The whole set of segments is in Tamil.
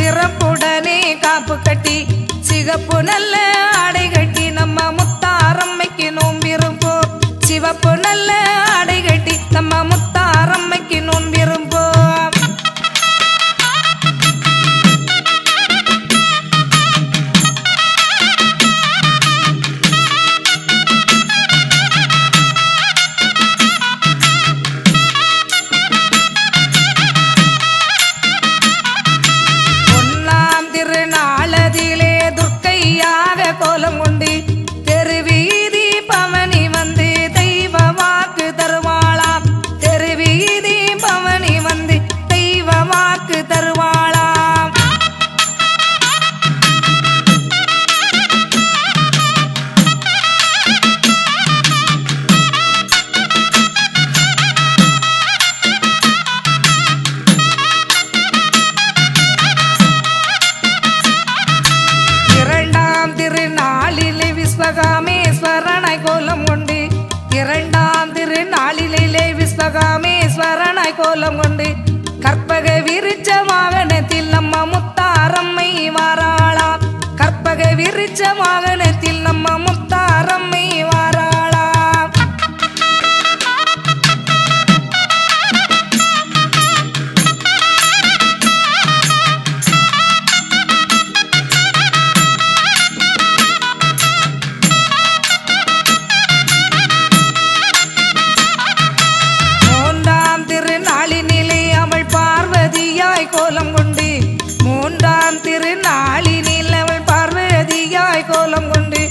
சிறப்புடனே காப்பு கட்டி சிகப்பு நல்ல ஆடை கட்டி நம்ம முத்தாரம்மைக்கு நோம்பிருப்போம். சிவப்பு நல்ல ஆடை கட்டி நம்ம முத்தாரம்மைக்கு நோம்பிருப்போம். கோலம் கொண்டு தெருவீதி பவனி வந்து தெய்வ வாக்கு தருவாளாம். தெருவீதி பவனி வந்து தெய்வ வாக்கு தருவாளாம். விஸ்வகாமேஸ்வரனாய் கோலம் கொண்டு இரண்டாம் திருநாளிலே விஸ்வகாமேஸ்வரனாய் கோலம் கொண்டு கற்பக விருட்ச வாகனத்தில் நம்ம முத்தாரம்மை வாராளாம். கற்பக விருட்ச வாகனத்தில் நம்ம முத்தாரம்மை வாராளாம். கோலம் கொண்டு மூன்றாம் திருநாளினில் அவள் பார்வதியாய் கோலம் கொண்டு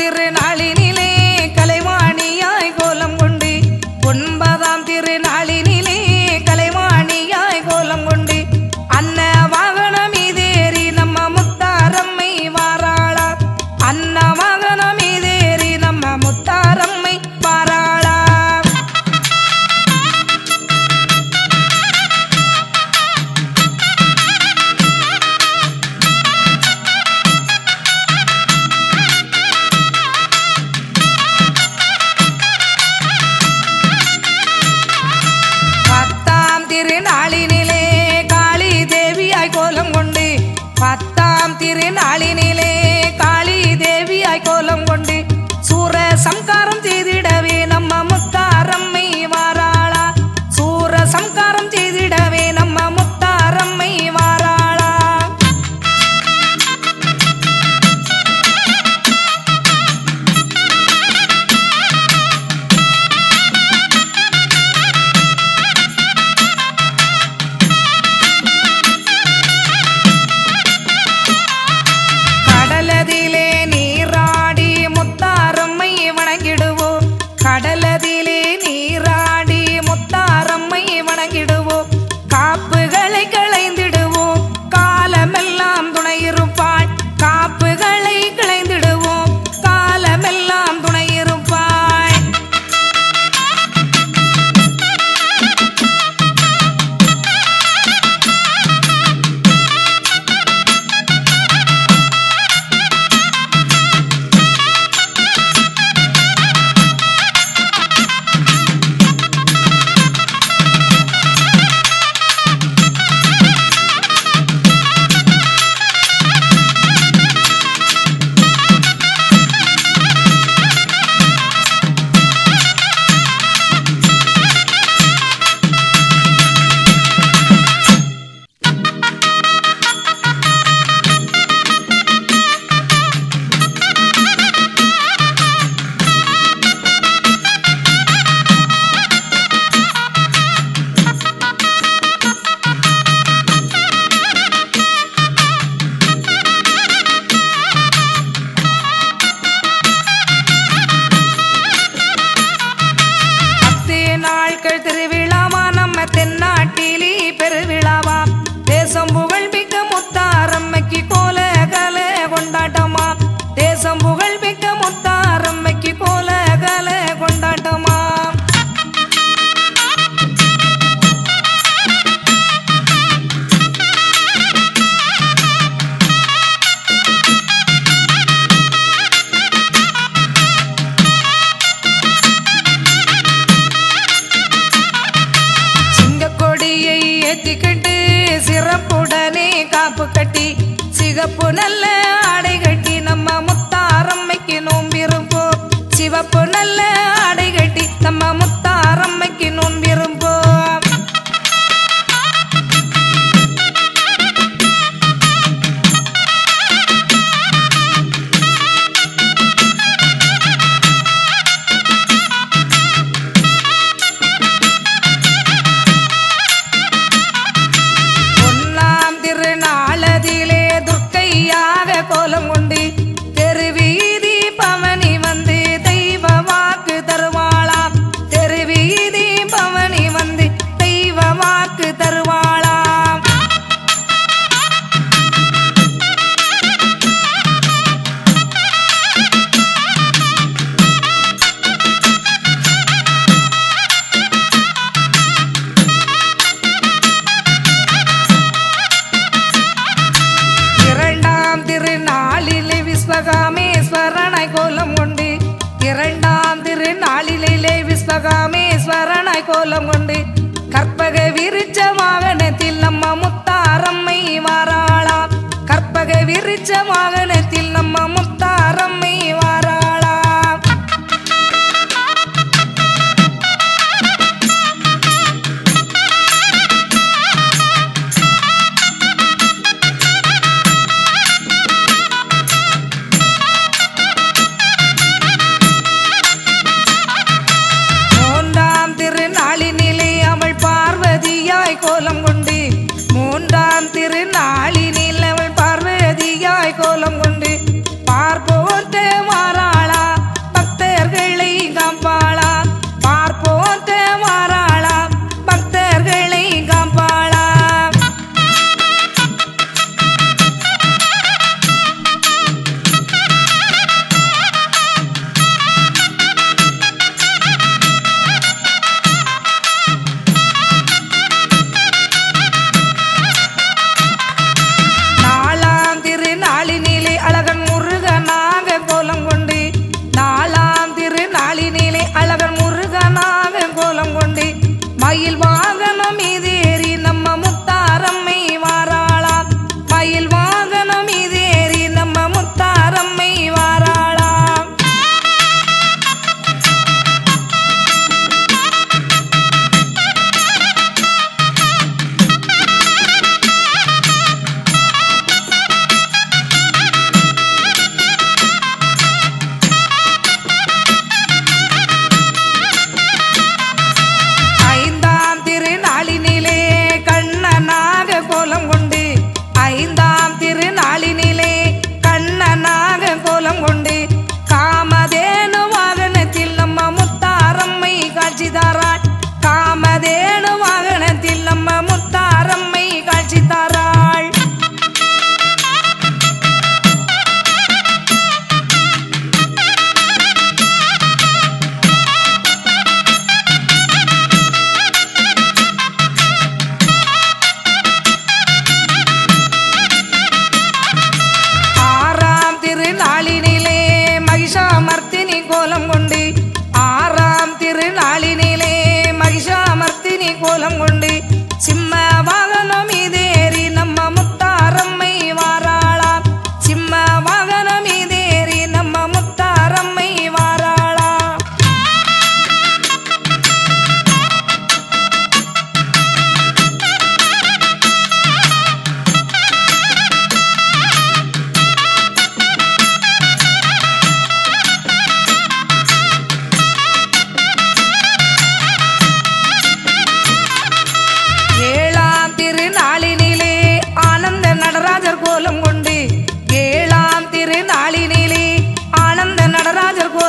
திருநாளினிலே கலைவாணியாய் கோலம் கொண்டு 9ஆம் திருநாளினிலே கலைவாணியாய் கோலம் கொண்டு அன்ன வாகனம் மீதேறி நம்ம முத்தாரம்மை வாராளா அன்ன வாகனம் மீதேறி நம்ம முத்தாரம்மை வாராளா திருநாளினிலே காளி தேவியாய் கோலம் கொண்டு 10ஆம் திருநாளினிலே காளி தேவியாய் கோலம் கொண்டு சூர சம்காரம் செய்திடவே நம்ம முத்தாரம்மை வாராளா சூர சம்காரம் செய்திடவே நம்ம முத்தாரம்மை வாராளா கடலதிலே நீராடி முத்தாரம்மை வணங்கிடுவோம் காப்புகளை களைந்திடுவோம் காலமெல்லாம் துணையிருப்பாள் காப்புகளை களைந்திடுவோம் காலமெல்லாம் துணையிருப்பாள் திருவிழாவா நம்ம தென்னாட்டிலே பெருவிழாவா தேசம் புகழ் மிக்க முத்தாரம்மைக்கு கோல கல கொண்டாட்டமா தேசம் புகழ் மிக்க முத்தாரம்மைக்கு கோல கல கொண்டாட்டமா ஏத்திக்கிட்டு சிறப்புடனே காப்பு கட்டி சிகப்பு நல்ல ஆடை கட்டி நம்ம முத்தாரம்மைக்கு நோம்பிருப்போம் சிவப்பு நல்ல ஆடை கட்டி நம்ம முத்தாரம்மைக்கு நோம்பிருப்போம் கோலம் கொண்டு தெருவீதி பவனி வந்து தெய்வ வாக்கு தருவாளாம் தெருவீதி பவனி வந்து தெய்வ வாக்கு தருவாளாம் விஸ்வகாமேஸ்வரனாய் கோலம் கொண்டு 2ஆம் திருநாளிலே விஸ்வகாமேஸ்வரனாய் கோலம் கொண்டு கற்பக விருட்ச வாகனத்தில் நம்ம முத்தாரம்மை வாராளாம் கற்பக விருட்ச வாகனத்தில் நம்ம முத்தாரம்மை வாராளாம் கோலம் கொண்டு 3ஆம் திருநாளினில் அவள் பார்வதியாய் கோலம் கொண்டு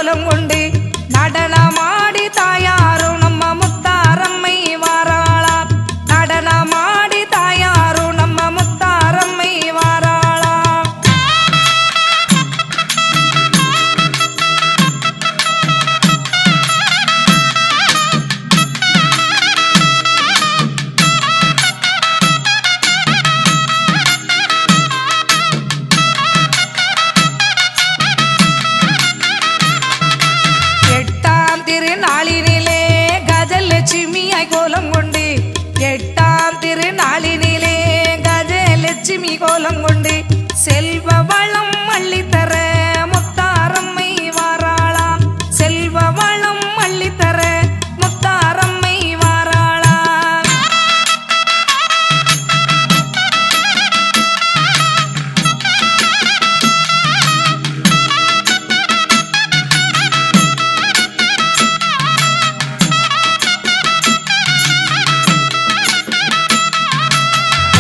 கோலம் கொண்டு நடனமாடி தாயாரும் நம்ம முத்தாரம்மை வாராளாம். நடனமாடி தாயாரும் நம்ம முத்தாரம்மை வாராளாம். எட்டாம் திருநாளினிலே கஜலட்சுமியாய் கோலம் கொண்டு எட்டாம் திருநாளினிலே கஜலட்சுமி கோலம் கொண்டு செல்வ வளம் அள்ளித்தர முத்தாரம்மை வாராளாம். செல்வ வளம் அள்ளித்தர முத்தாரம்மை வாராளாம்.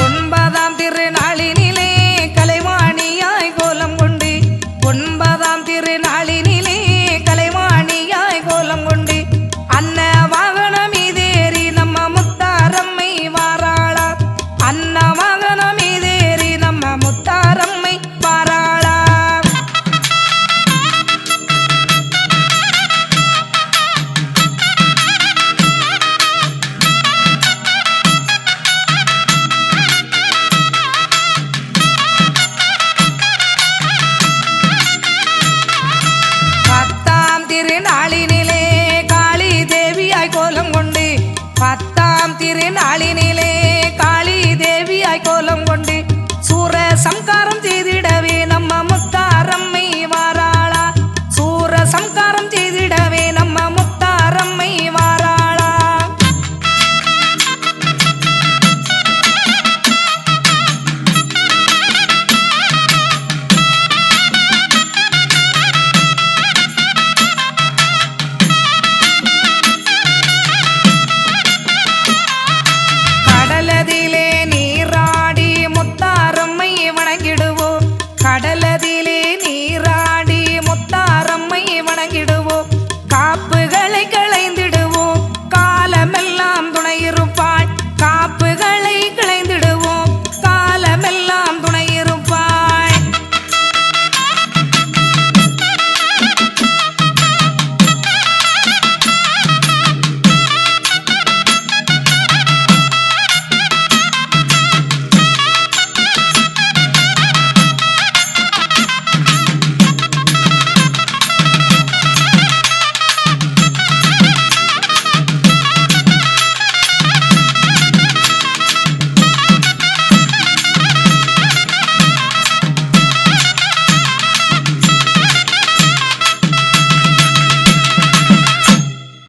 ஒன்பதாம் திருநாளினிலே கலைவாணியாய் கோலம் கொண்டு ஒன்பதாம் திருநாளினிலே